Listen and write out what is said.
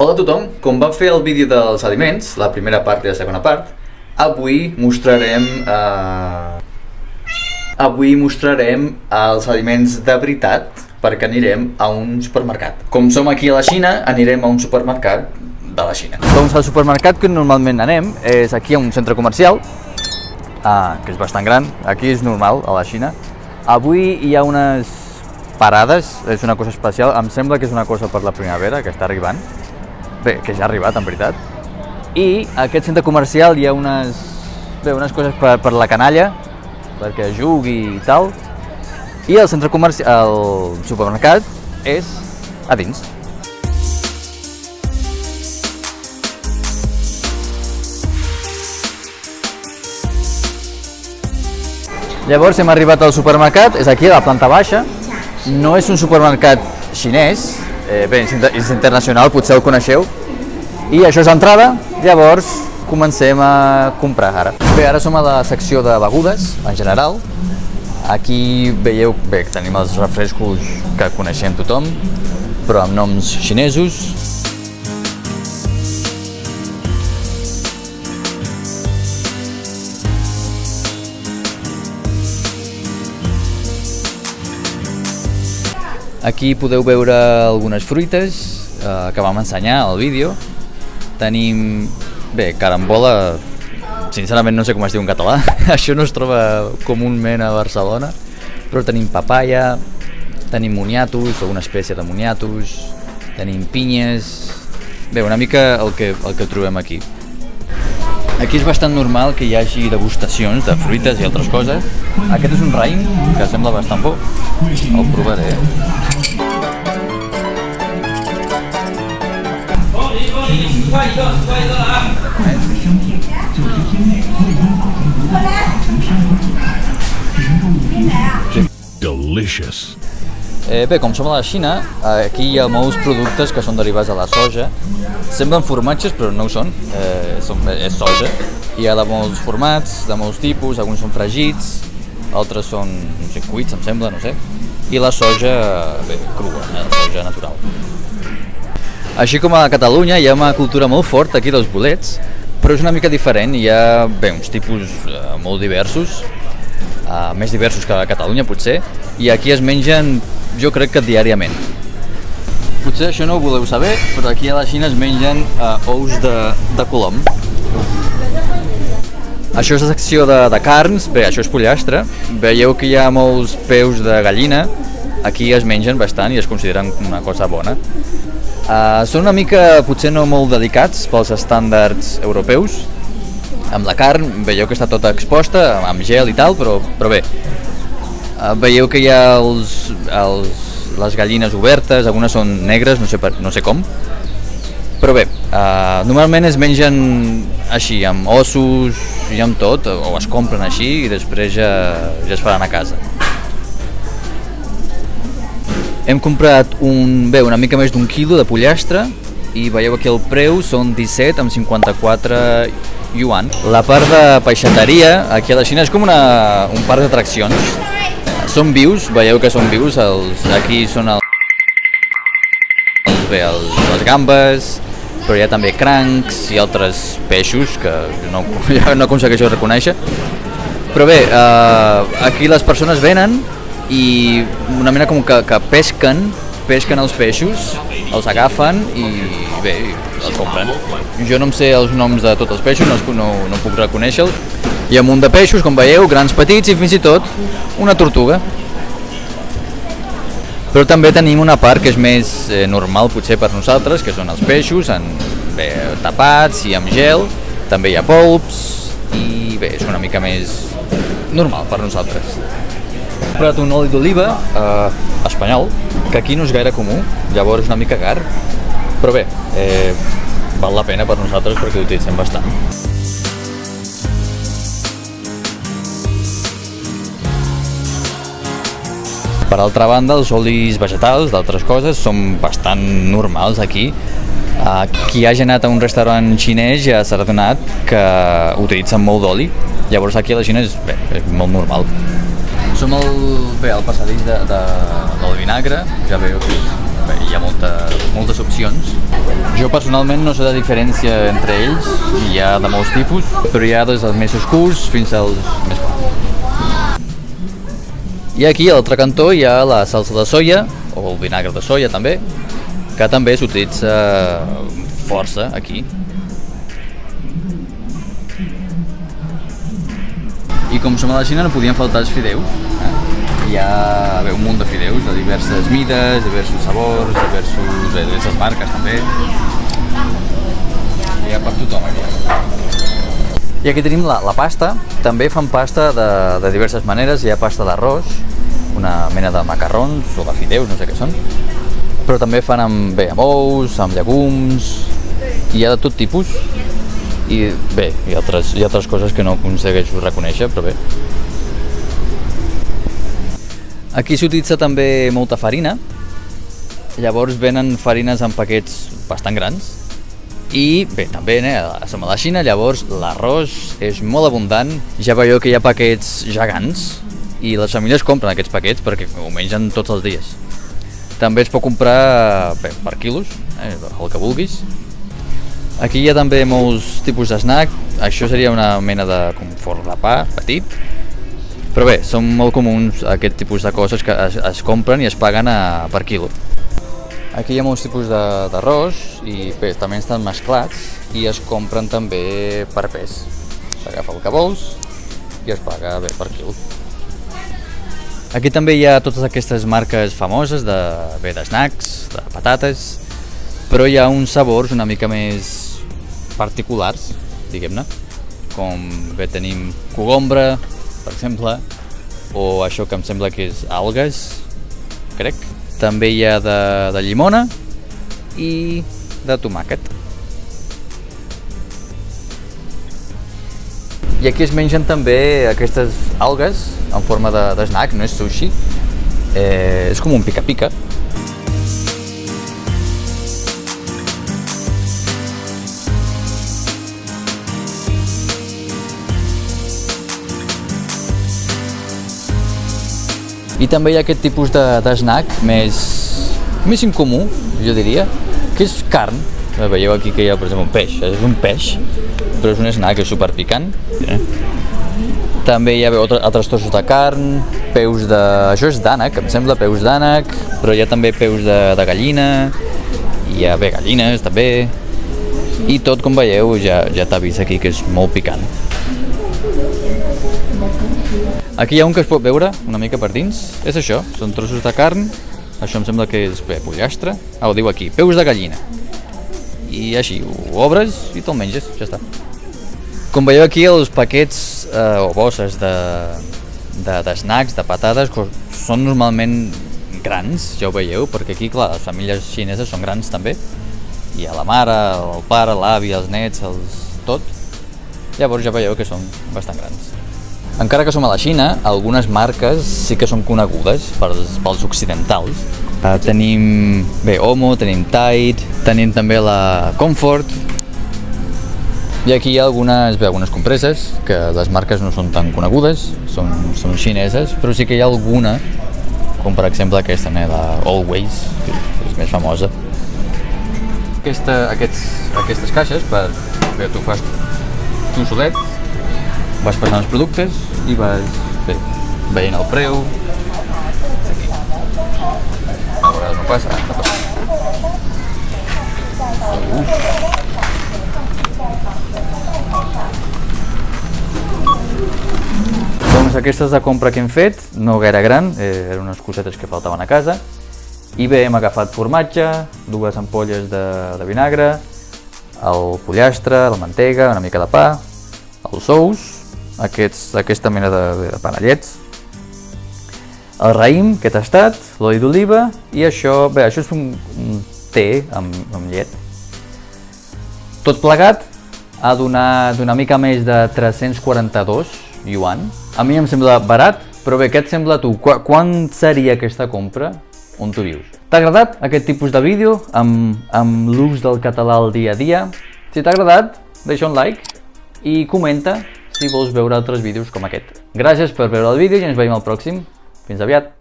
Hola a tothom, com vam fer el vídeo dels aliments, la primera part i la segona part, avui mostrarem els aliments de veritat perquè anirem a un supermercat. Com som aquí a la Xina, anirem a un supermercat de la Xina. Doncs el supermercat que normalment anem és aquí a un centre comercial, que és bastant gran, aquí és normal a la Xina. Avui hi ha unes parades, és una cosa especial, em sembla que és una cosa per la primavera que està arribant. Bé, que ja ha arribat, en veritat. I a aquest centre comercial hi ha unes coses per la canalla, perquè jugui i tal. I el supermercat és a dins. Llavors hem arribat al supermercat, és aquí a la planta baixa. No és un supermercat xinès, bé, és internacional, potser el coneixeu. I això és l'entrada, llavors comencem a comprar ara. Bé, ara som a la secció de begudes, en general. Aquí veieu, bé, tenim els refrescos que coneixem tothom, però amb noms xinesos. Aquí podeu veure algunes fruites que vam ensenyar al vídeo. Tenim, bé, carambola, sincerament no sé com es diu en català, això no es troba comúment a Barcelona, però tenim papaya, tenim moniatos, alguna espècie de moniatos, tenim pinyes, bé, una mica el que trobem aquí. Aquí és bastant normal que hi hagi degustacions de fruites i altres coses. Aquest és un raïm que sembla bastant bo, el provaré. Delicious. Bé, com som a la Xina, aquí hi ha molts productes que són derivats de la soja. Semblen formatges, però no ho són, és soja. Hi ha de molts formats, de molts tipus, alguns són fregits, altres són, no sé, cuits, em sembla, no sé. I la soja, bé, crua, la soja natural. Així com a Catalunya hi ha una cultura molt forta aquí dels bolets, però és una mica diferent, hi ha, bé, uns tipus molt diversos, més diversos que a Catalunya potser, i aquí es mengen, jo crec que diàriament. Potser això no ho voleu saber, però aquí a la Xina es mengen ous de colom. Això és la secció de carns, bé, això és pollastre, veieu que hi ha molts peus de gallina, aquí es mengen bastant i es consideren una cosa bona. Són una mica, potser no molt delicats pels estàndards europeus. Amb la carn veieu que està tota exposta, amb gel i tal, però bé. Veieu que hi ha les gallines obertes, algunes són negres, no sé com. Però bé, normalment es mengen així, amb ossos i amb tot, o es compren així i després ja es faran a casa. Hem comprat una mica més d'un quilo de pollastre i veieu aquí el preu són 17,54 yuan. La part de peixateria aquí a la Xina és com un parc d'atraccions. Són vius, veieu que són vius, aquí són les gambes, però hi ha també crancs i altres peixos que no aconsegueixo reconèixer. Però bé, aquí les persones venen i una mena com que pesquen els peixos, els agafen i bé, els compren. Jo no em sé els noms de tots els peixos, no puc reconèixer-los. Hi ha un munt de peixos, com veieu, grans, petits i fins i tot una tortuga. Però també tenim una part que és més normal potser per nosaltres, que són els peixos, tapats i amb gel, també hi ha polps i bé, és una mica més normal per nosaltres. He comprat un oli d'oliva espanyol, que aquí no és gaire comú, llavors és una mica car, però bé, val la pena per nosaltres perquè ho utilitzem bastant. Per altra banda, els olis vegetals d'altres coses són bastant normals aquí. Qui hagi anat a un restaurant xinès ja s'ha adonat que utilitzen molt d'oli, llavors aquí a la Xina és molt normal. Som al passadís del vinagre, ja veieu que bé, hi ha moltes opcions. Jo personalment no sé la diferència entre ells, hi ha de molts tipus, però hi ha des dels més oscurs fins als més clars. I aquí a l'altre cantó hi ha la salsa de soia, o el vinagre de soia també, que també s'utilitza força aquí. I com som a la Xina no podien faltar els fideus. Hi ha un munt de fideus de diverses mides, diversos sabors, diverses marques també. Hi ha per tothom aquí. I aquí tenim la pasta. També fan pasta de diverses maneres. Hi ha pasta d'arròs, una mena de macarrons o de fideus, no sé què són. Però també fan amb ous, amb llegums, hi ha de tot tipus. I bé, hi ha altres coses que no aconsegueixo reconèixer, però bé. Aquí s'utilitza també molta farina, llavors venen farines en paquets bastant grans. I bé, també som a la Xina, llavors l'arròs és molt abundant. Ja veieu que hi ha paquets gegants i les famílies compren aquests paquets perquè ho mengen tots els dies. També es pot comprar per quilos, el que vulguis. Aquí hi ha també molts tipus d'snack. Això seria una mena de forn de pa petit. Però bé, són molt comuns aquest tipus de coses que es compren i es paguen per quilo. Aquí hi ha molts tipus d'arròs i bé, també estan mesclats i es compren també per pes. S'agafa el que vols i es paga bé per quilo. Aquí també hi ha totes aquestes marques famoses de snacks, de patates, però hi ha uns sabors una mica més particulars, diguem-ne, com bé tenim cogombre, per exemple, o això que em sembla que és algues, crec. També hi ha de llimona i de tomàquet. I aquí es mengen també aquestes algues en forma de snack, no és sushi, és com un pica-pica. I també hi ha aquest tipus d'snack més incomú, jo diria, que és carn. Veieu aquí que hi ha, per exemple, un peix. És un peix, però és un snack, és superpicant. També hi ha altres trossos de carn, peus de... Això és d'ànec, em sembla, peus d'ànec, però hi ha també peus de gallina, hi ha gallines també, i tot, com veieu, ja t'ha vist aquí que és molt picant. Aquí hi ha un que es pot veure una mica per dins, és això, són trossos de carn, això em sembla que és pollastre, ho diu aquí, peus de gallina. I així, ho obres i te'l menges, ja està. Com veieu aquí, els paquets o bosses de snacks, de patates, són normalment grans, ja ho veieu, perquè aquí, clar, les famílies xineses són grans també. Hi ha la mare, el pare, l'avi, els nets, tot. Llavors ja veieu que són bastant grans. Encara que som a la Xina, algunes marques sí que són conegudes pels occidentals. Tenim Omo, tenim Tide, tenim també la Comfort. I aquí hi ha algunes compreses, que les marques no són tan conegudes, són xineses, però sí que hi ha alguna, com per exemple aquesta, la Always, que és més famosa. Aquestes caixes, tu fas tu solet, vas passant els productes i vas veient el preu. A vegades no passa, no passa. Doncs aquesta és la compra que hem fet, no gaire gran, eren unes cosetes que faltaven a casa. I bé, hem agafat formatge, 2 ampolles de vinagre, el pollastre, la mantega, una mica de pa, els ous, aquesta mena de panellets, el raïm que he tastat, l'oli d'oliva i això és un té amb llet. Tot plegat ha donat una mica més de 342 yuan. A mi em sembla barat, però bé, què et sembla a tu? Quan seria aquesta compra? On tu vius? T'ha agradat aquest tipus de vídeo amb l'ús del català al dia a dia? Si t'ha agradat, deixa un like i comenta si vols veure altres vídeos com aquest. Gràcies per veure el vídeo i ens veiem al pròxim. Fins aviat!